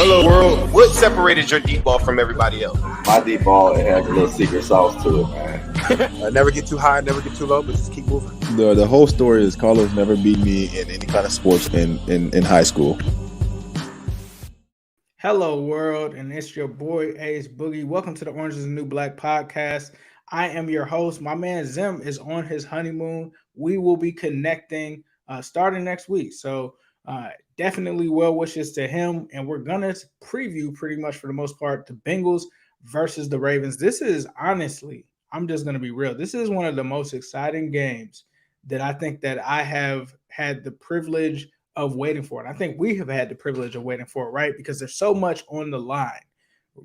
Hello world. What separated your deep ball from everybody else? My deep ball, it has a little secret sauce to it, man. Never get too high, never get too low, but just keep moving. The whole story is Carlos never beat me in any kind of sports in high school. Hello world, and it's your boy Ace Boogie. Welcome to the Orange is the New Black podcast. I am your host. My man Zim is on his honeymoon. We will be connecting starting next week. So definitely well wishes to him. And we're going to preview pretty much for the most part the Bengals versus the Ravens. This is honestly, I'm just going to be real. This is one of the most exciting games that I think that I have had the privilege of waiting for it. I think we have had the privilege of waiting for it, right? Because there's so much on the line.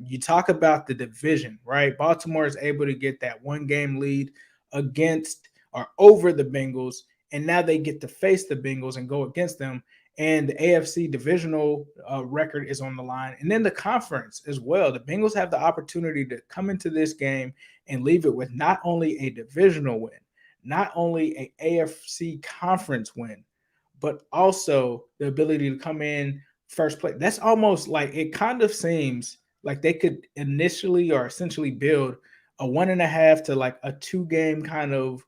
You talk about the division, right? Baltimore is able to get that one game lead against or over the Bengals, and now they get to face the Bengals and go against them. And the AFC divisional record is on the line. And then the conference as well. The Bengals have the opportunity to come into this game and leave it with not only a divisional win, not only an AFC conference win, but also the ability to come in first place. That's almost like, it kind of seems like they could initially or essentially build a 1.5 to like a 2-game kind of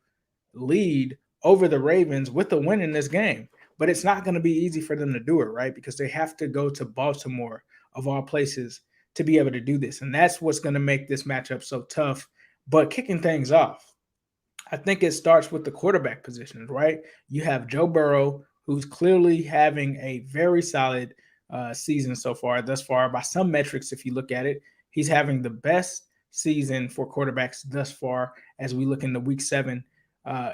lead over the Ravens with a win in this game. But it's not going to be easy for them to do it, right? Because they have to go to Baltimore, of all places, to be able to do this. And that's what's going to make this matchup so tough. But kicking things off, I think it starts with the quarterback positions, right? You have Joe Burrow, who's clearly having a very solid season so far, thus far. By some metrics, if you look at it, he's having the best season for quarterbacks thus far as we look into week 7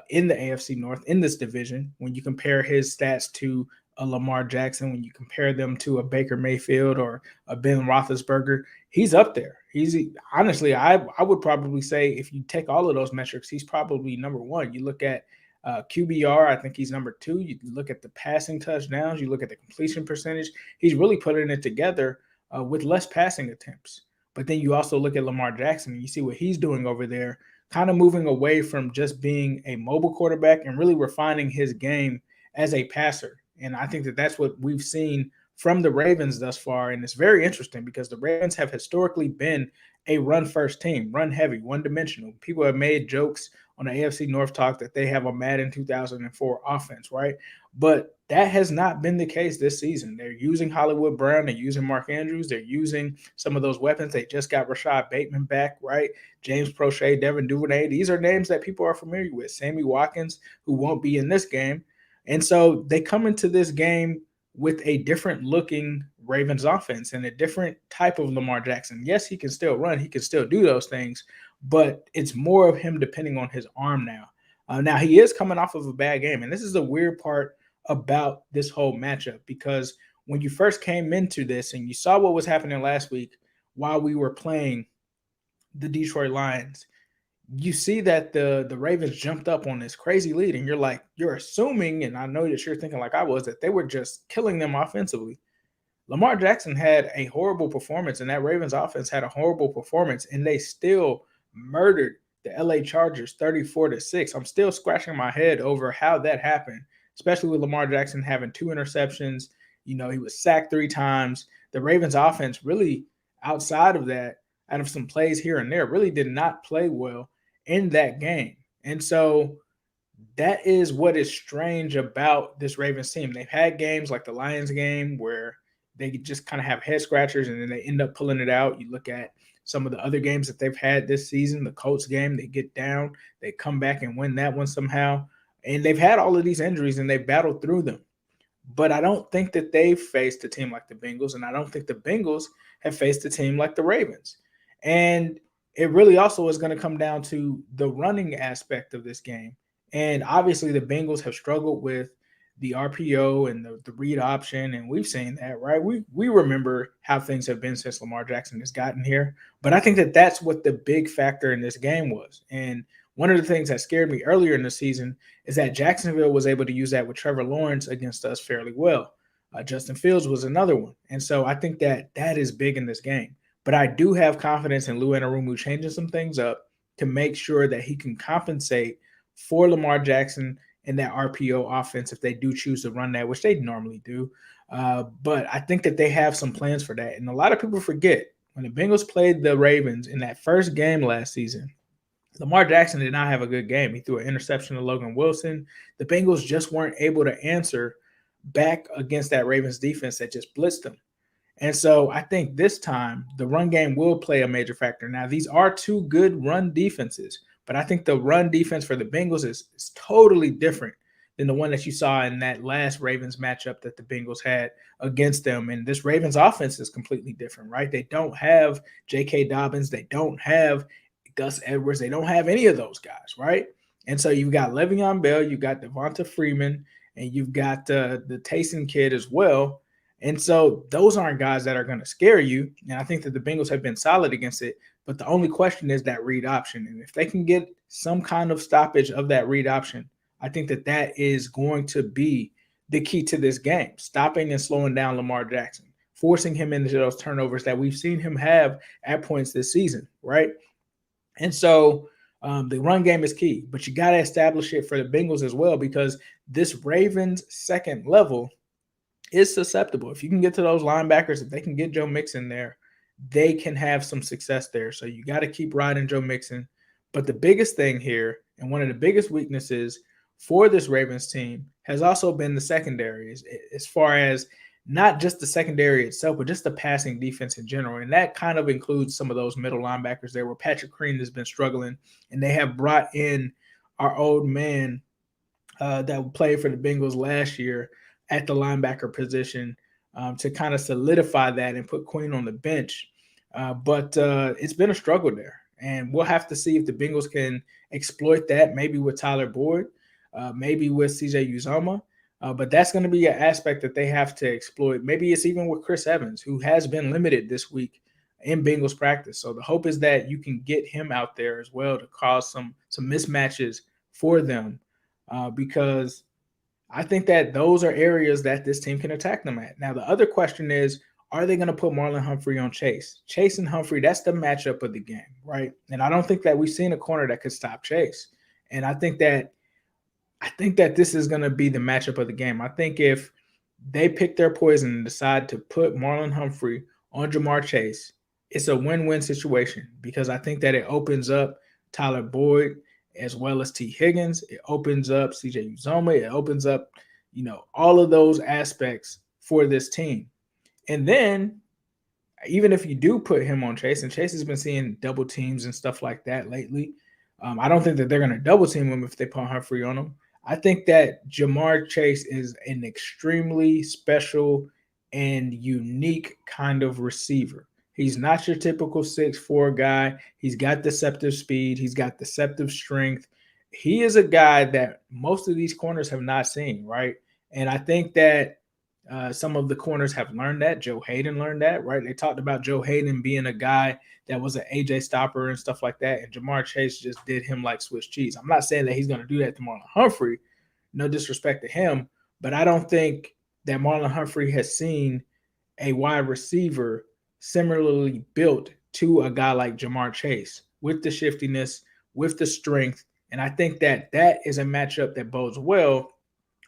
in the AFC North in this division. When you compare his stats to a Lamar Jackson, when you compare them to a Baker Mayfield or a Ben Roethlisberger, he's up there. He's honestly, I would probably say if you take all of those metrics, he's probably number one. You look at QBR, I think he's number 2. You look at the passing touchdowns, you look at the completion percentage. He's really putting it together with less passing attempts. But then you also look at Lamar Jackson and you see what he's doing over there, kind of moving away from just being a mobile quarterback and really refining his game as a passer. And I think that that's what we've seen from the Ravens thus far. And it's very interesting because the Ravens have historically been a run-first team, run-heavy, one-dimensional. People have made jokes on the AFC North talk that they have a Madden 2004 offense, right? But that has not been the case this season. They're using Hollywood Brown. They're using Mark Andrews. They're using some of those weapons. They just got Rashad Bateman back, right? James Prochet, Devin Duvernay. These are names that people are familiar with. Sammy Watkins, who won't be in this game. And so they come into this game with a different looking Ravens offense and a different type of Lamar Jackson. Yes, he can still run. He can still do those things, but it's more of him depending on his arm now. Now, he is coming off of a bad game, and this is the weird part about this whole matchup, because when you first came into this and you saw what was happening last week while we were playing the Detroit Lions, you see that the Ravens jumped up on this crazy lead, and you're assuming, and I know that you're thinking like I was, that they were just killing them offensively. Lamar Jackson had a horrible performance, and that Ravens offense had a horrible performance, and they still murdered the LA Chargers 34-6. I'm still scratching my head over how that happened, especially with Lamar Jackson having 2 interceptions. You know, he was sacked 3 times. The Ravens offense really, outside of that, out of some plays here and there, really did not play well in that game. And so that is what is strange about this Ravens team. They've had games like the Lions game where they just kind of have head scratchers and then they end up pulling it out. You look at some of the other games that they've had this season, the Colts game, they get down, they come back and win that one somehow. And they've had all of these injuries and they've battled through them. But I don't think that they've faced a team like the Bengals, and I don't think the Bengals have faced a team like the Ravens. And it really also is going to come down to the running aspect of this game. And obviously the Bengals have struggled with the RPO and the read option, and we've seen that, right? We remember how things have been since Lamar Jackson has gotten here. But I think that that's what the big factor in this game was. And one of the things that scared me earlier in the season is that Jacksonville was able to use that with Trevor Lawrence against us fairly well. Justin Fields was another one. And so I think that that is big in this game. But I do have confidence in Lou Anarumo changing some things up to make sure that he can compensate for Lamar Jackson and that RPO offense if they do choose to run that, which they normally do. But I think that they have some plans for that. And a lot of people forget when the Bengals played the Ravens in that first game last season, Lamar Jackson did not have a good game. He threw an interception to Logan Wilson. The Bengals just weren't able to answer back against that Ravens defense that just blitzed them. And so I think this time the run game will play a major factor. Now, these are two good run defenses, but I think the run defense for the Bengals is totally different than the one that you saw in that last Ravens matchup that the Bengals had against them. And this Ravens offense is completely different, right? They don't have J.K. Dobbins. They don't have Gus Edwards. They don't have any of those guys, right? And so you've got Le'Veon Bell, you've got Devonta Freeman, and you've got the Taysom kid as well. And so those aren't guys that are going to scare you. And I think that the Bengals have been solid against it. But the only question is that read option. And if they can get some kind of stoppage of that read option, I think that that is going to be the key to this game, stopping and slowing down Lamar Jackson, forcing him into those turnovers that we've seen him have at points this season, right? And so the run game is key, but you got to establish it for the Bengals as well, because this Ravens second level is susceptible. If you can get to those linebackers, if they can get Joe Mixon there, they can have some success there. So you got to keep riding Joe Mixon. But the biggest thing here, and one of the biggest weaknesses for this Ravens team, has also been the secondary, as far as not just the secondary itself, but just the passing defense in general. And that kind of includes some of those middle linebackers there where Patrick Crean has been struggling. And they have brought in our old man that played for the Bengals last year at the linebacker position to kind of solidify that and put Queen on the bench. But it's been a struggle there. And we'll have to see if the Bengals can exploit that, maybe with Tyler Boyd, maybe with CJ Uzomah. But that's going to be an aspect that they have to exploit. Maybe it's even with Chris Evans, who has been limited this week in Bengals practice. So the hope is that you can get him out there as well to cause some mismatches for them, because I think that those are areas that this team can attack them at. Now, the other question is, are they going to put Marlon Humphrey on Chase? Chase and Humphrey, that's the matchup of the game, right? And I don't think that we've seen a corner that could stop Chase. And I think that this is going to be the matchup of the game. I think if they pick their poison and decide to put Marlon Humphrey on Jamar Chase, it's a win-win situation, because I think that it opens up Tyler Boyd as well as T. Higgins. It opens up CJ Uzomah. It opens up, all of those aspects for this team. And then even if you do put him on Chase, and Chase has been seeing double teams and stuff like that lately, I don't think that they're going to double team him if they put Humphrey on him. I think that Jamar Chase is an extremely special and unique kind of receiver. He's not your typical 6'4" guy. He's got deceptive speed. He's got deceptive strength. He is a guy that most of these corners have not seen, right? And I think that some of the corners have learned that. Joe Hayden learned that, right? They talked about Joe Hayden being a guy that was an AJ stopper and stuff like that, and Jamar Chase just did him like Swiss cheese. I'm not saying that he's going to do that to Marlon Humphrey. No disrespect to him, but I don't think that Marlon Humphrey has seen a wide receiver similarly built to a guy like Jamar Chase with the shiftiness, with the strength. And I think that that is a matchup that bodes well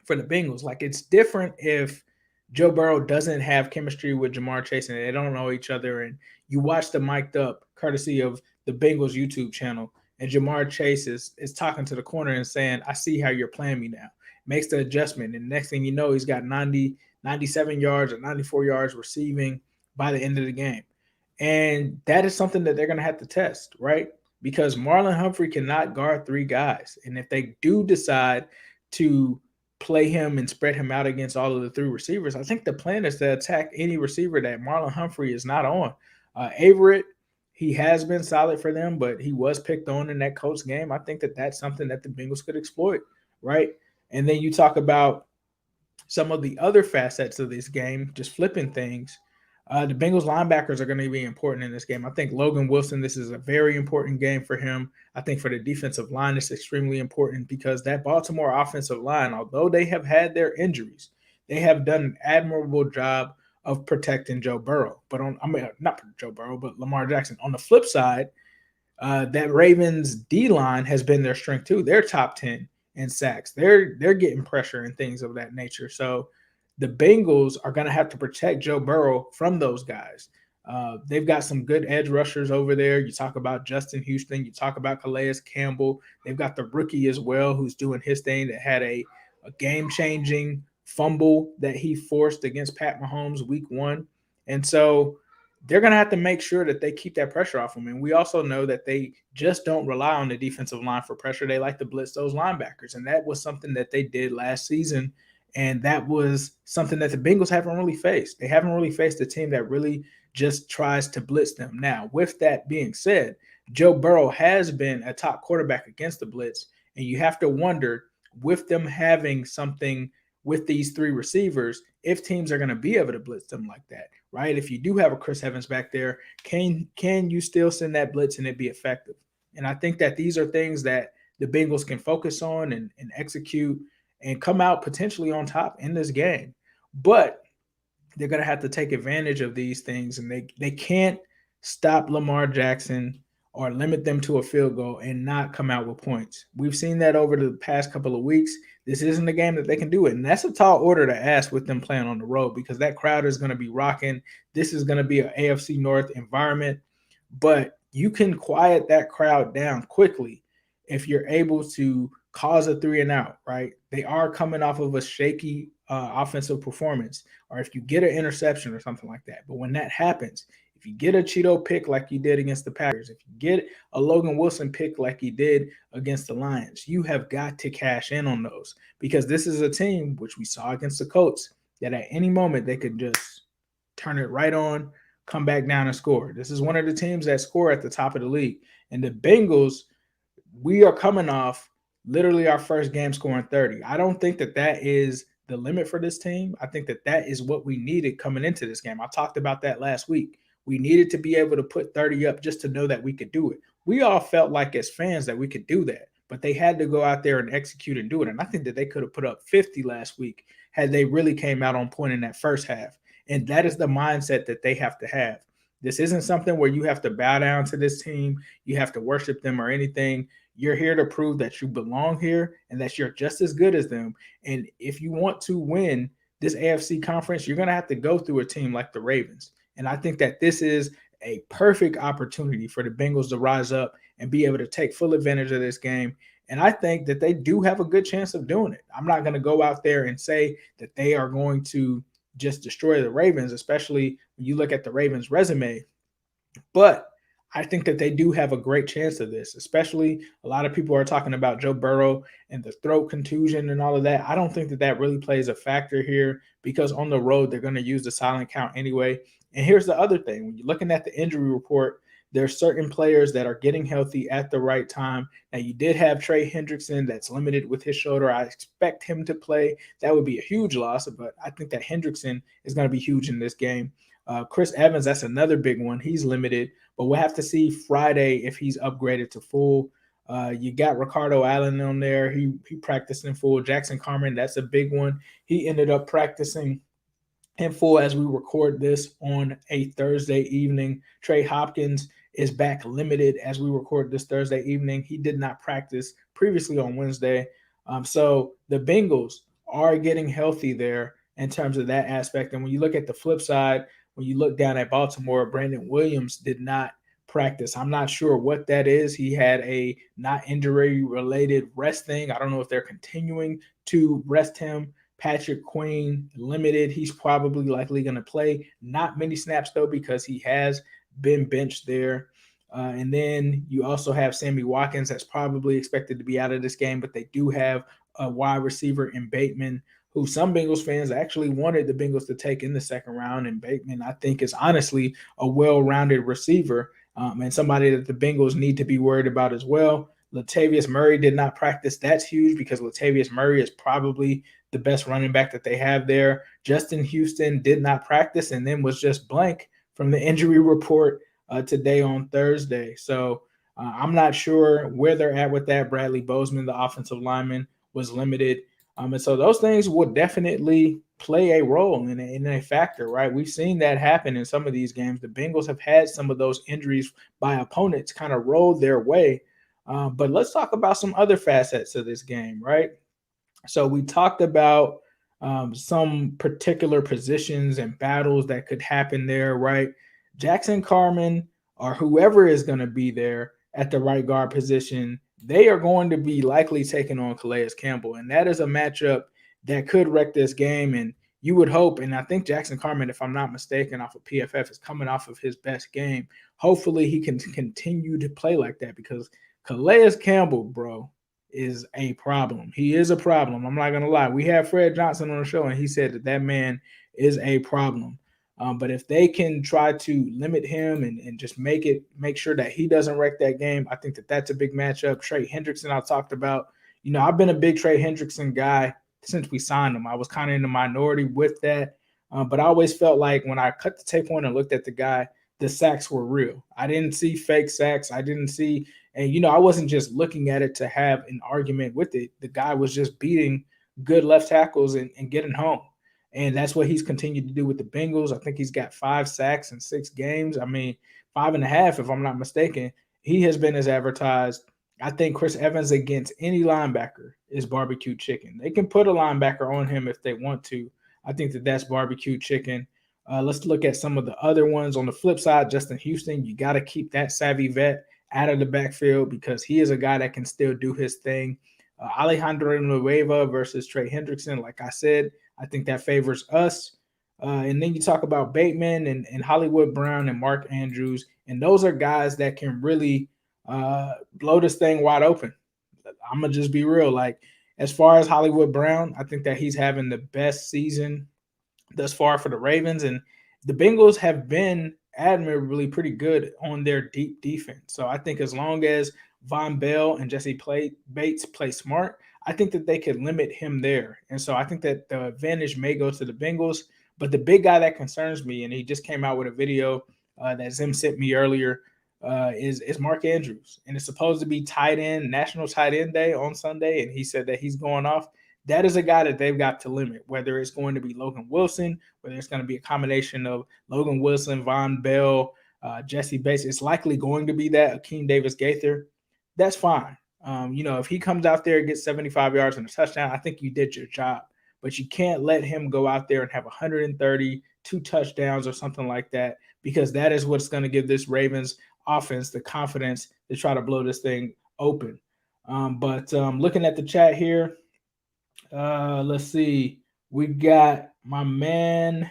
for the Bengals. Like, it's different if Joe Burrow doesn't have chemistry with Jamar Chase and they don't know each other, and you watch the mic'd up courtesy of the Bengals YouTube channel, and Jamar Chase is talking to the corner and saying, I see how you're playing me now. Makes the adjustment, and next thing you know, he's got 97 yards or 94 yards receiving by the end of the game. And that is something that they're going to have to test, right? Because Marlon Humphrey cannot guard three guys. And if they do decide to play him and spread him out against all of the three receivers, I think the plan is to attack any receiver that Marlon Humphrey is not on. Averett, he has been solid for them, but he was picked on in that Colts game. I think that that's something that the Bengals could exploit, right? And then you talk about some of the other facets of this game, just flipping things. The Bengals linebackers are going to be important in this game. I think Logan Wilson, this is a very important game for him. I think for the defensive line, it's extremely important because that Baltimore offensive line, although they have had their injuries, they have done an admirable job of protecting Joe Burrow. But not Joe Burrow, but Lamar Jackson. On the flip side, that Ravens D-line has been their strength too. They're top 10 in sacks. They're getting pressure and things of that nature. So the Bengals are going to have to protect Joe Burrow from those guys. They've got some good edge rushers over there. You talk about Justin Houston. You talk about Calais Campbell. They've got the rookie as well who's doing his thing that had a game-changing fumble that he forced against Pat Mahomes week 1. And so they're going to have to make sure that they keep that pressure off them. And we also know that they just don't rely on the defensive line for pressure. They like to blitz those linebackers. And that was something that they did last season. And that was something that the Bengals haven't really faced. They haven't really faced a team that really just tries to blitz them. Now, with that being said, Joe Burrow has been a top quarterback against the blitz. And you have to wonder, with them having something with these 3 receivers, if teams are going to be able to blitz them like that, right? If you do have a Chris Evans back there, can you still send that blitz and it be effective? And I think that these are things that the Bengals can focus on and execute and come out potentially on top in this game. But they're going to have to take advantage of these things, and they can't stop Lamar Jackson or limit them to a field goal and not come out with points. We've seen that over the past couple of weeks. This isn't a game that they can do it. And that's a tall order to ask with them playing on the road, because that crowd is going to be rocking. This is going to be an AFC North environment. But you can quiet that crowd down quickly if you're able to cause a 3-and-out, right? They are coming off of a shaky offensive performance, or if you get an interception or something like that. But when that happens, if you get a Cheeto pick like you did against the Packers, if you get a Logan Wilson pick like you did against the Lions, you have got to cash in on those, because this is a team, which we saw against the Colts, that at any moment they could just turn it right on, come back down and score. This is one of the teams that score at the top of the league. And the Bengals, we are coming off literally our first game scoring 30. I don't think that that is the limit for this team. I think that that is what we needed coming into this game. I talked about that last week. We needed to be able to put 30 up just to know that we could do it. We all felt like as fans that we could do that, but they had to go out there and execute and do it. And I think that they could have put up 50 last week had they really came out on point in that first half. And that is the mindset that they have to have. This isn't something where you have to bow down to this team, you have to worship them or anything. You're here to prove that you belong here and that you're just as good as them. And if you want to win this AFC conference, you're going to have to go through a team like the Ravens. And I think that this is a perfect opportunity for the Bengals to rise up and be able to take full advantage of this game. And I think that they do have a good chance of doing it. I'm not going to go out there and say that they are going to just destroy the Ravens, especially when you look at the Ravens' resume. But I think that they do have a great chance of this, especially a lot of people are talking about Joe Burrow and the throat contusion and all of that. I don't think that that really plays a factor here, because on the road, they're going to use the silent count anyway. And here's the other thing. When you're looking at the injury report, there's certain players that are getting healthy at the right time. Now, you did have Trey Hendrickson that's limited with his shoulder. I expect him to play. That would be a huge loss, but I think that Hendrickson is going to be huge in this game. Chris Evans, that's another big one. He's limited, but we'll have to see Friday if he's upgraded to full. You got Ricardo Allen on there. He practiced in full. Jackson Carman, that's a big one. He ended up practicing in full as we record this on a Thursday evening. Trey Hopkins is back limited as we record this Thursday evening. He did not practice previously on Wednesday. So the Bengals are getting healthy there in terms of that aspect. And when you look at the flip side, when you look down at Baltimore, Brandon Williams did not practice. I'm not sure what that is. He had a not injury-related rest thing. I don't know if they're continuing to rest him. Patrick Queen, limited. He's probably likely going to play. Not many snaps, though, because he has been benched there. And then you also have Sammy Watkins that's probably expected to be out of this game, but they do have a wide receiver in Bateman, who some Bengals fans actually wanted the Bengals to take in the second round. And Bateman, I think, is honestly a well-rounded receiver and somebody that the Bengals need to be worried about as well. Latavius Murray did not practice. That's huge, because Latavius Murray is probably the best running back that they have there. Justin Houston did not practice and then was just blank from the injury report today on Thursday. So I'm not sure where they're at with that. Bradley Bozeman, the offensive lineman, was limited. And so those things will definitely play a role in a factor, right? We've seen that happen in some of these games. The Bengals have had some of those injuries by opponents kind of roll their way. But let's talk about some other facets of this game, right? So we talked about some particular positions and battles that could happen there, right? Jackson Carman or whoever is going to be there at the right guard position, they are going to be likely taking on Calais Campbell. And that is a matchup that could wreck this game. And you would hope, and I think Jackson Carman, if I'm not mistaken, off of PFF, is coming off of his best game. Hopefully he can continue to play like that because Calais Campbell, bro, is a problem. He is a problem. I'm not going to lie. We had Fred Johnson on the show, and he said that man is a problem. But if they can try to limit him and just make sure that he doesn't wreck that game, I think that that's a big matchup. Trey Hendrickson, I talked about. I've been a big Trey Hendrickson guy since we signed him. I was kind of in the minority with that. But I always felt like when I cut the tape on and looked at the guy, the sacks were real. I didn't see fake sacks. I didn't see, and I wasn't just looking at it to have an argument with it. The guy was just beating good left tackles and getting home. And that's what he's continued to do with the Bengals. I think he's got 5 sacks in 6 games. I mean, 5.5, if I'm not mistaken. He has been as advertised. I think Chris Evans against any linebacker is barbecue chicken. They can put a linebacker on him if they want to. I think that that's barbecue chicken. Let's look at some of the other ones. On the flip side, Justin Houston, you got to keep that savvy vet out of the backfield because he is a guy that can still do his thing. Alejandro Nueva versus Trey Hendrickson, like I said, I think that favors us. And then you talk about Bateman and Hollywood Brown and Mark Andrews, and those are guys that can really blow this thing wide open. I'm going to just be real. Like, as far as Hollywood Brown, I think that he's having the best season thus far for the Ravens, and the Bengals have been admirably pretty good on their deep defense. So I think as long as Von Bell and Jesse Bates play smart, I think that they could limit him there. And so I think that the advantage may go to the Bengals. But the big guy that concerns me, and he just came out with a video that Zim sent me earlier, is Mark Andrews. And it's supposed to be National Tight End Day on Sunday, and he said that he's going off. That is a guy that they've got to limit, whether it's going to be Logan Wilson, whether it's going to be a combination of Logan Wilson, Von Bell, Jesse Bates. It's likely going to be that Akeem Davis-Gaither. That's fine. If he comes out there and gets 75 yards and a touchdown, I think you did your job. But you can't let him go out there and have 130, 2 touchdowns or something like that, because that is what's going to give this Ravens offense the confidence to try to blow this thing open. But looking at the chat here, let's see. We got my man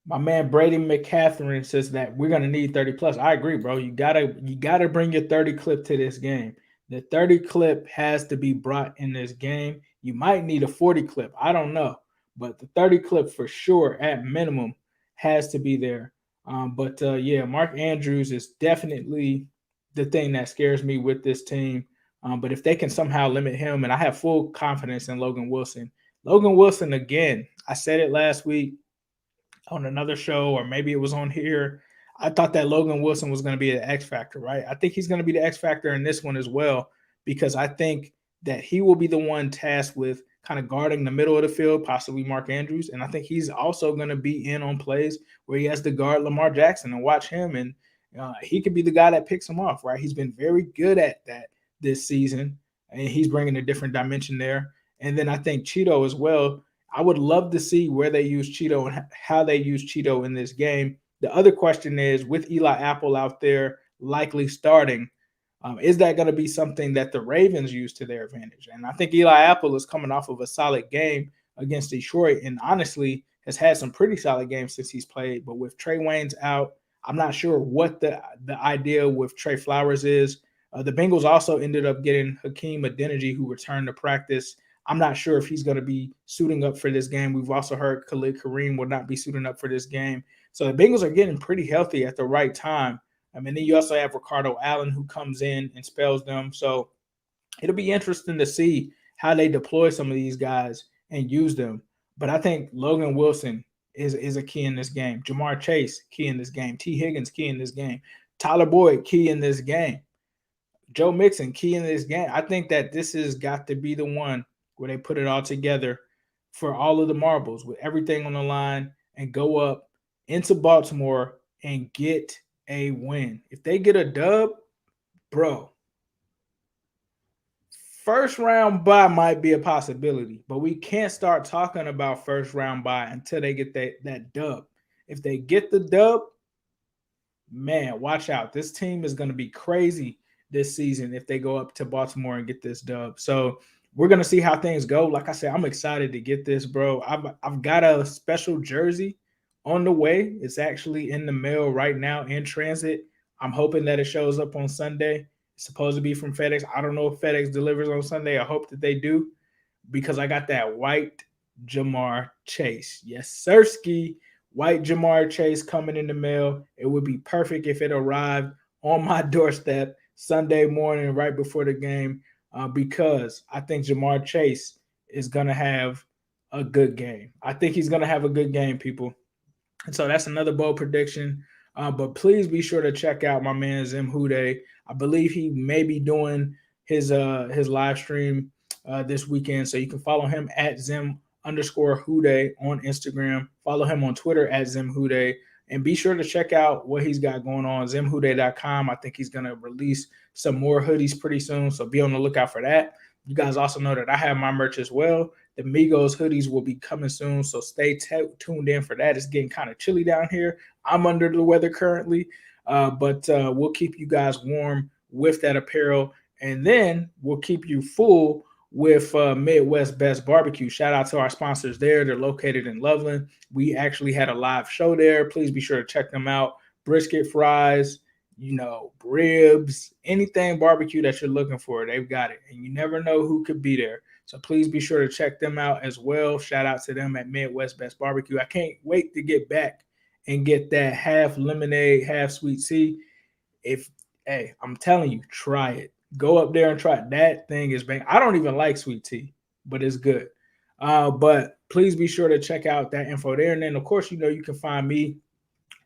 Brady McCatherine says that we're gonna need 30 plus. I agree, bro. You gotta bring your 30 clip to this game. The 30 clip has to be brought in this game. You might need a 40 clip. I don't know, but the 30 clip for sure at minimum has to be there. Mark Andrews is definitely the thing that scares me with this team. But if they can somehow limit him, and I have full confidence in Logan Wilson. Logan Wilson, again, I said it last week on another show, or maybe it was on here. I thought that Logan Wilson was going to be the X factor, right? I think he's going to be the X factor in this one as well, because I think that he will be the one tasked with kind of guarding the middle of the field, possibly Mark Andrews. And I think he's also going to be in on plays where he has to guard Lamar Jackson and watch him. And he could be the guy that picks him off, right? He's been very good at that this season, and he's bringing a different dimension there. And then I think Cheeto as well. I would love to see where they use Cheeto and how they use Cheeto in this game. The other question is, with Eli Apple out there likely starting, is that going to be something that the Ravens use to their advantage? And I think Eli Apple is coming off of a solid game against Detroit, and honestly has had some pretty solid games since he's played. But with Trey Waynes out, I'm not sure what the idea with Trey Flowers is. The Bengals also ended up getting Hakeem Adeniji, who returned to practice. I'm not sure if he's going to be suiting up for this game. We've also heard Khalid Kareem will not be suiting up for this game. So the Bengals are getting pretty healthy at the right time. And then you also have Ricardo Allen, who comes in and spells them. So it'll be interesting to see how they deploy some of these guys and use them. But I think Logan Wilson is a key in this game. Jamar Chase, key in this game. T. Higgins, key in this game. Tyler Boyd, key in this game. Joe Mixon, key in this game. I think that this has got to be the one where they put it all together for all of the marbles with everything on the line and go up into Baltimore and get a win. If they get a dub, bro, first round bye might be a possibility, but we can't start talking about first round bye until they get that dub. If they get the dub, man, watch out. This team is going to be crazy this season if they go up to Baltimore and get this dub. So we're going to see how things go. Like I said, I'm excited to get this, bro. I've got a special jersey on the way. It's actually in the mail right now in transit. I'm hoping that it shows up on Sunday. It's supposed to be from FedEx. I don't know if FedEx delivers on Sunday. I hope that they do because I got that white Jamar Chase. Yes, sirski. White Jamar Chase coming in the mail. It would be perfect if it arrived on my doorstep Sunday morning right before the game because I think Jamar Chase is going to have a good game. I think he's going to have a good game, people. And so that's another bold prediction. But please be sure to check out my man Zim Hude. I believe he may be doing his live stream this weekend. So you can follow him at Zim_Hude on Instagram. Follow him on Twitter at ZimHude. And be sure to check out what he's got going on, ZimHude.com. I think he's going to release some more hoodies pretty soon. So be on the lookout for that. You guys also know that I have my merch as well. The MIGOS hoodies will be coming soon, so stay tuned in for that. It's getting kind of chilly down here. I'm under the weather currently, but we'll keep you guys warm with that apparel. And then we'll keep you full with Midwest Best Barbecue. Shout out to our sponsors there. They're located in Loveland. We actually had a live show there. Please be sure to check them out. Brisket fries, ribs, anything barbecue that you're looking for, they've got it. And you never know who could be there. So please be sure to check them out as well. Shout out to them at Midwest Best Barbecue. I can't wait to get back and get that half lemonade, half sweet tea. I'm telling you, try it. Go up there and try it. That thing is bang. I don't even like sweet tea, but it's good. But please be sure to check out that info there. And then, of course, you can find me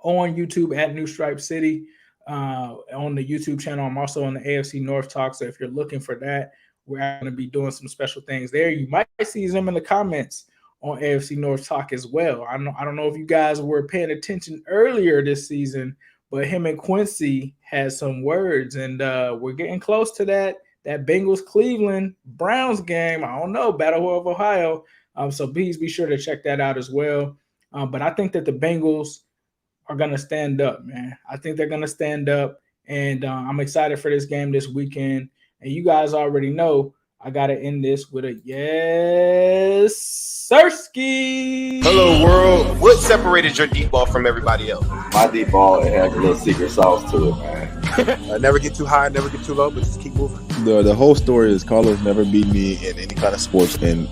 on YouTube at New Stripe City on the YouTube channel. I'm also on the AFC North Talk. So if you're looking for that, we're going to be doing some special things there. You might see them in the comments on AFC North Talk as well. I don't know if you guys were paying attention earlier this season, but him and Quincy had some words, and we're getting close to that Bengals Cleveland Browns game. I don't know, Battle of Ohio. So please be sure to check that out as well. But I think that the Bengals are going to stand up, man. I think they're going to stand up, and I'm excited for this game this weekend. And you guys already know I got to end this with a yes, sirski. Hello, world. What separated your deep ball from everybody else? My deep ball, it has a little secret sauce to it, man. Never get too high, never get too low, but just keep moving. The whole story is Carlos never beat me in any kind of sports, and